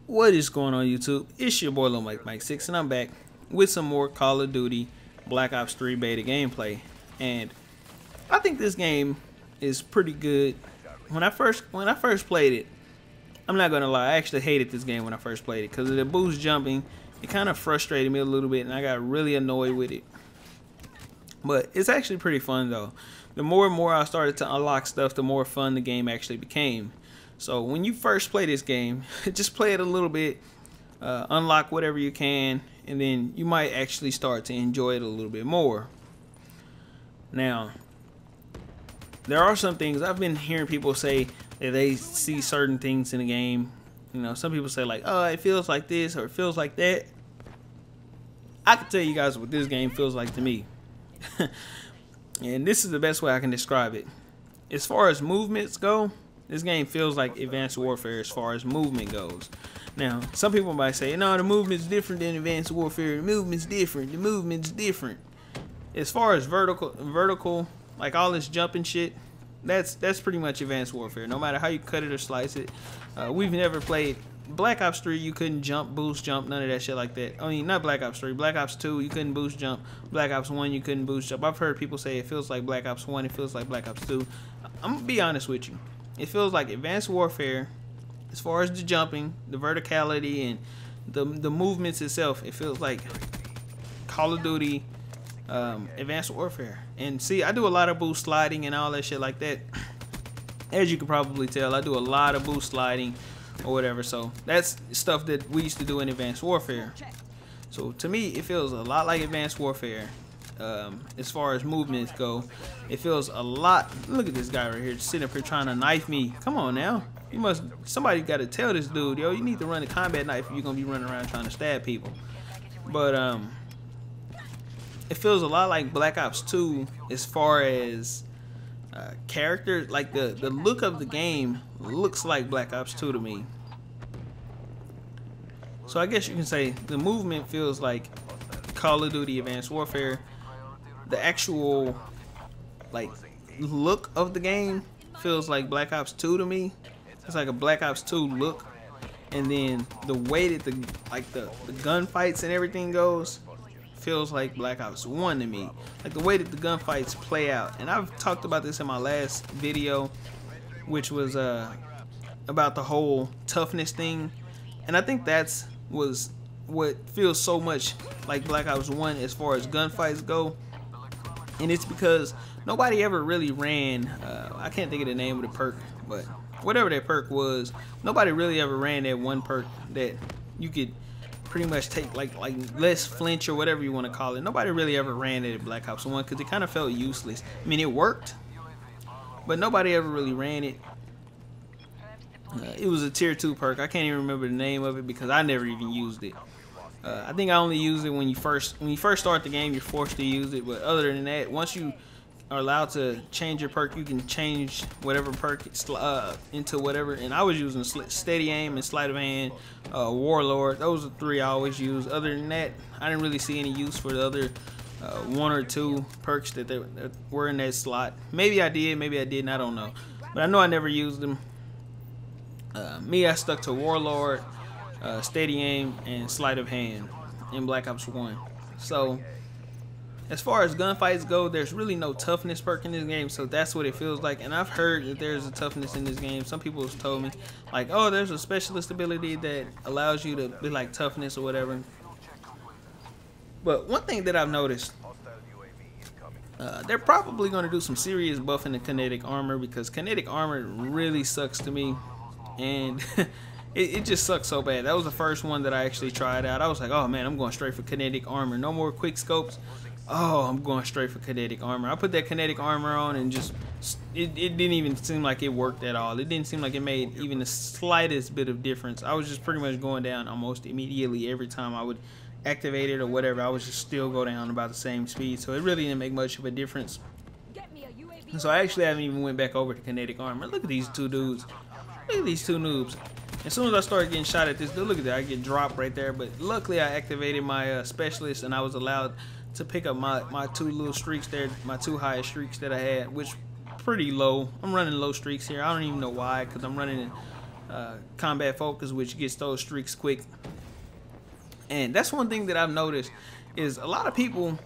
What is going on, YouTube? It's your boy lilmikemikesix, and I'm back with some more Call of Duty Black Ops 3 beta gameplay. And I think this game is pretty good. When I first played it, I'm not gonna lie, I actually hated this game when I first played it because of the boost jumping. It kind of frustrated me a little bit, and I got really annoyed with it. But it's actually pretty fun though. The more and more I started to unlock stuff, the more fun the game actually became. So when you first play this game, just play it a little bit, unlock whatever you can, and then you might actually start to enjoy it a little bit more. Now, there are some things I've been hearing people say that they see certain things in the game. You know, some people say like, oh, it feels like this or it feels like that. I can tell you guys what this game feels like to me. And this is the best way I can describe it. As far as movements go, this game feels like Advanced Warfare as far as movement goes. Now, some people might say, no, the movement's different than Advanced Warfare. The movement's different. The movement's different. As far as vertical, like all this jumping shit, that's pretty much Advanced Warfare. No matter how you cut it or slice it. We've never played Black Ops 3. You couldn't jump, boost, jump, none of that shit like that. I mean, not Black Ops 3. Black Ops 2, you couldn't boost, jump. Black Ops 1, you couldn't boost, jump. I've heard people say it feels like Black Ops 1. It feels like Black Ops 2. I'm gonna be honest with you. It feels like Advanced Warfare as far as the jumping, the verticality, and the movements itself. It feels like Call of Duty Advanced Warfare. And see, I do a lot of boost sliding and all that shit like that. As you can probably tell, I do a lot of boost sliding or whatever. So that's stuff that we used to do in Advanced Warfare. So to me, it feels a lot like Advanced Warfare. As far as movements go, it feels a lot. Look at this guy right here sitting up here trying to knife me. Come on now, somebody got to tell this dude, yo, you need to run a combat knife if you're gonna be running around trying to stab people. But it feels a lot like Black Ops 2 as far as characters. Like the look of the game looks like Black Ops 2 to me. So I guess you can say the movement feels like Call of Duty Advanced Warfare. The actual like look of the game feels like Black Ops 2 to me. It's like a Black Ops 2 look, and then the way that the gunfights and everything goes feels like Black Ops 1 to me. Like the way that the gunfights play out. And I've talked about this in my last video, which was about the whole toughness thing, and I think that's what feels so much like Black Ops 1 as far as gunfights go. And it's because nobody ever really ran, I can't think of the name of the perk, but whatever that perk was, nobody really ever ran that one perk that you could pretty much take like less flinch or whatever you want to call it. Nobody really ever ran it at Black Ops 1 because it kind of felt useless. I mean, it worked, but nobody ever really ran it. It was a tier 2 perk. I can't even remember the name of it because I never even used it. I think I only used it when you first start the game. You're forced to use it, but other than that, once you are allowed to change your perk, you can change whatever perk into whatever. And I was using steady aim and sleight of hand, warlord. Those are 3 I always use. Other than that, I didn't really see any use for the other 1 or 2 perks that were in that slot. Maybe I did, maybe I didn't. I don't know, but I know I never used them. I stuck to warlord, steady aim, and sleight of hand in Black Ops 1. So as far as gunfights go, there's really no toughness perk in this game, so that's what it feels like. And I've heard that there's a toughness in this game. Some people have told me like, oh, there's a specialist ability that allows you to be like toughness or whatever. But one thing that I've noticed, they're probably going to do some serious buffing to kinetic armor, because kinetic armor really sucks to me. And it just sucks so bad. That was the first one that I actually tried out. I was like, oh man, I'm going straight for kinetic armor. No more quick scopes. Oh, I'm going straight for kinetic armor. I put that kinetic armor on, and just it didn't even seem like it worked at all. It didn't seem like it made even the slightest bit of difference. I was just pretty much going down almost immediately every time I would activate it or whatever. I would just still go down about the same speed. So it really didn't make much of a difference. And so I actually haven't even went back over to kinetic armor. Look at these 2 dudes. Look at these 2 noobs. As soon as I started getting shot at this dude, look at that, I get dropped right there. But luckily I activated my specialist, and I was allowed to pick up my 2 little streaks there, my 2 highest streaks that I had, which pretty low. I'm running low streaks here. I don't even know why, because I'm running combat focus, which gets those streaks quick. And that's one thing that I've noticed is a lot of people,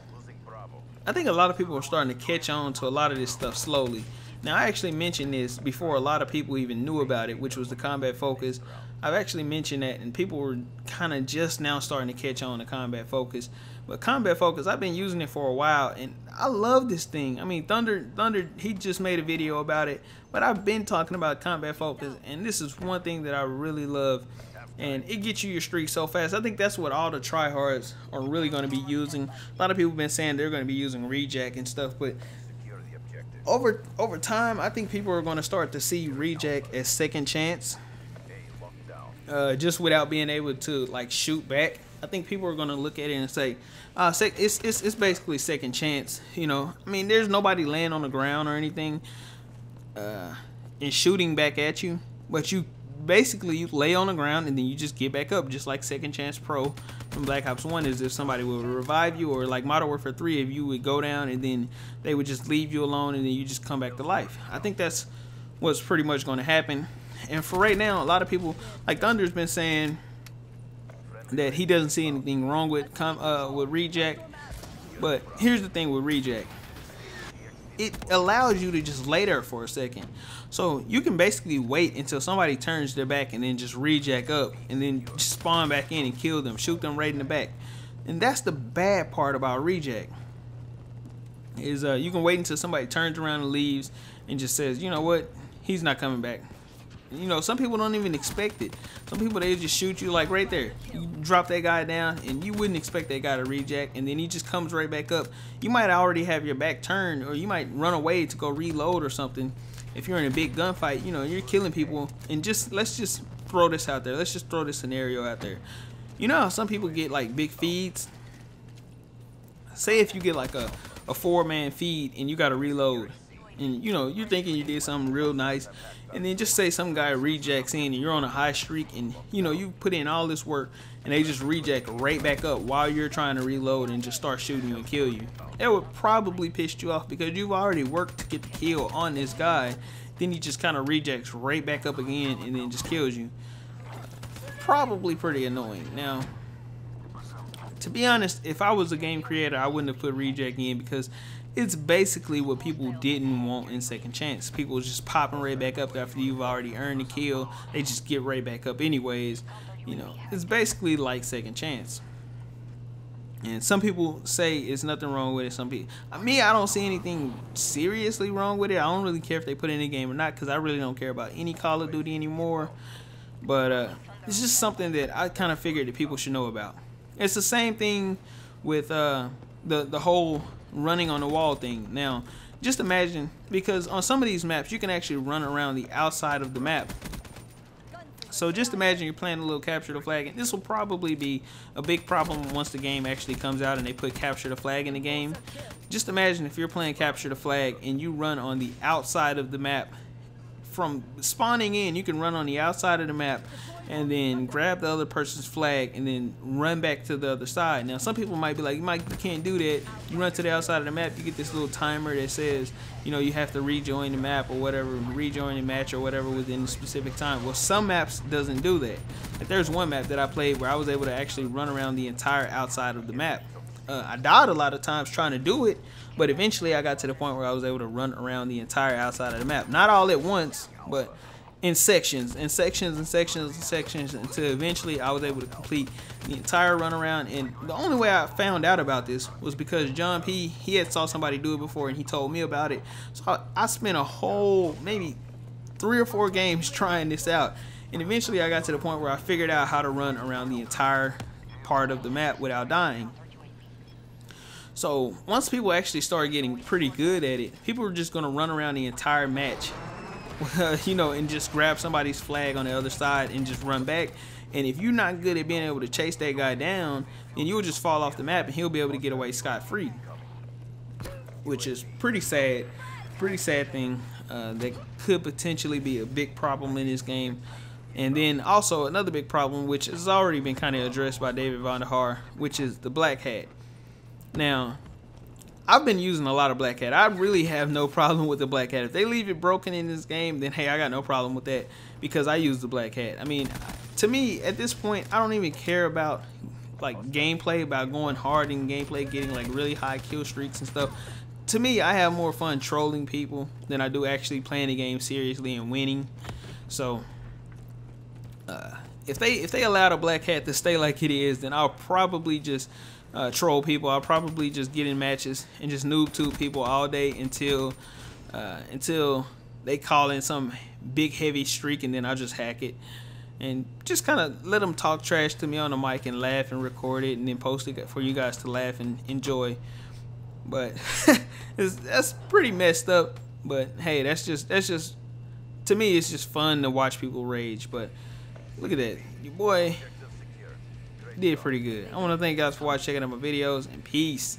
I think a lot of people are starting to catch on to a lot of this stuff slowly. Now, I actually mentioned this before a lot of people even knew about it, which was the combat focus. I've actually mentioned that, and people were kind of just now starting to catch on to combat focus. But combat focus, I've been using it for a while, and I love this thing. I mean, Thunder, he just made a video about it, but I've been talking about combat focus, and this is one thing that I really love. And it gets you your streak so fast. I think that's what all the tryhards are really going to be using. A lot of people have been saying they're going to be using rejack and stuff, but over time, I think people are going to start to see rejack as second chance, just without being able to like shoot back. I think people are going to look at it and say, it's basically second chance. You know, I mean, there's nobody laying on the ground or anything and shooting back at you, but you basically you lay on the ground and then you just get back up, just like Second Chance Pro from Black Ops 1 is if somebody would revive you, or like Modern Warfare 3 if you would go down and then they would just leave you alone and then you just come back to life. I think that's what's pretty much going to happen. And for right now, a lot of people, like Thunder's been saying that he doesn't see anything wrong with rejack, but here's the thing with rejack. It allows you to just lay there for a second. So you can basically wait until somebody turns their back and then just rejack up and then just spawn back in and kill them, shoot them right in the back. And that's the bad part about rejack. Is you can wait until somebody turns around and leaves and just says, you know what, he's not coming back. You know, some people don't even expect it. Some people, they just shoot you like right there. You drop that guy down and you wouldn't expect that guy to rejack, and then he just comes right back up. You might already have your back turned, or you might run away to go reload or something. If you're in a big gunfight, you know, you're killing people. And just let's just throw this out there. Let's just throw this scenario out there. You know how some people get like big feeds? Say if you get like a 4-man feed and you got to reload, and you know, you're thinking you did something real nice, and then just say some guy rejacks in and you're on a high streak, and you know, you put in all this work and they just reject right back up while you're trying to reload and just start shooting you and kill you. That would probably piss you off because you've already worked to get the kill on this guy, then he just kind of rejects right back up again and then just kills you. Probably pretty annoying. Now, to be honest, if I was a game creator, I wouldn't have put rejack in, because it's basically what people didn't want in Second Chance. People just popping right back up after you've already earned the kill. They just get right back up anyways. You know, it's basically like Second Chance. And some people say it's nothing wrong with it. Some people, me, I don't see anything seriously wrong with it. I don't really care if they put it in the game or not, because I really don't care about any Call of Duty anymore. But it's just something that I kind of figured that people should know about. It's the same thing with the whole running on the wall thing. Now, just imagine, because on some of these maps you can actually run around the outside of the map. So just imagine you're playing a little capture the flag, and this will probably be a big problem once the game actually comes out and they put capture the flag in the game. Just imagine if you're playing capture the flag and you run on the outside of the map. From spawning in, you can run on the outside of the map and then grab the other person's flag and then run back to the other side. Now, some people might be like, you can't do that. You run to the outside of the map, you get this little timer that says, you know, you have to rejoin the map or whatever, rejoin the match or whatever within a specific time. Well, some maps doesn't do that. Like, there's one map that I played where I was able to actually run around the entire outside of the map. I died a lot of times trying to do it, but eventually I got to the point where I was able to run around the entire outside of the map. Not all at once, but in sections, until eventually I was able to complete the entire run around. And the only way I found out about this was because John P, he had saw somebody do it before and he told me about it. So I spent a whole maybe 3 or 4 games trying this out, and eventually I got to the point where I figured out how to run around the entire part of the map without dying. So once people actually started getting pretty good at it, people were just going to run around the entire match, you know, and just grab somebody's flag on the other side and just run back. And if you're not good at being able to chase that guy down, then you'll just fall off the map and he'll be able to get away scot-free, which is pretty sad thing that could potentially be a big problem in this game. And then also another big problem, which has already been kind of addressed by David Von der Haar, which is the black hat. Now, I've been using a lot of Black Hat. I really have no problem with the Black Hat. If they leave it broken in this game, then hey, I got no problem with that because I use the Black Hat. I mean, to me, at this point, I don't even care about like gameplay, about going hard in gameplay, getting like really high kill streaks and stuff. To me, I have more fun trolling people than I do actually playing the game seriously and winning. So if they allow the Black Hat to stay like it is, then I'll probably just troll people. I'll probably just get in matches and just noob tube people all day until they call in some big heavy streak, and then I'll just hack it and just kind of let them talk trash to me on the mic and laugh and record it and then post it for you guys to laugh and enjoy. But that's pretty messed up. But hey, that's just to me, it's just fun to watch people rage. But look at that, your boy did pretty good. I want to thank you guys for watching, checking out my videos, and peace.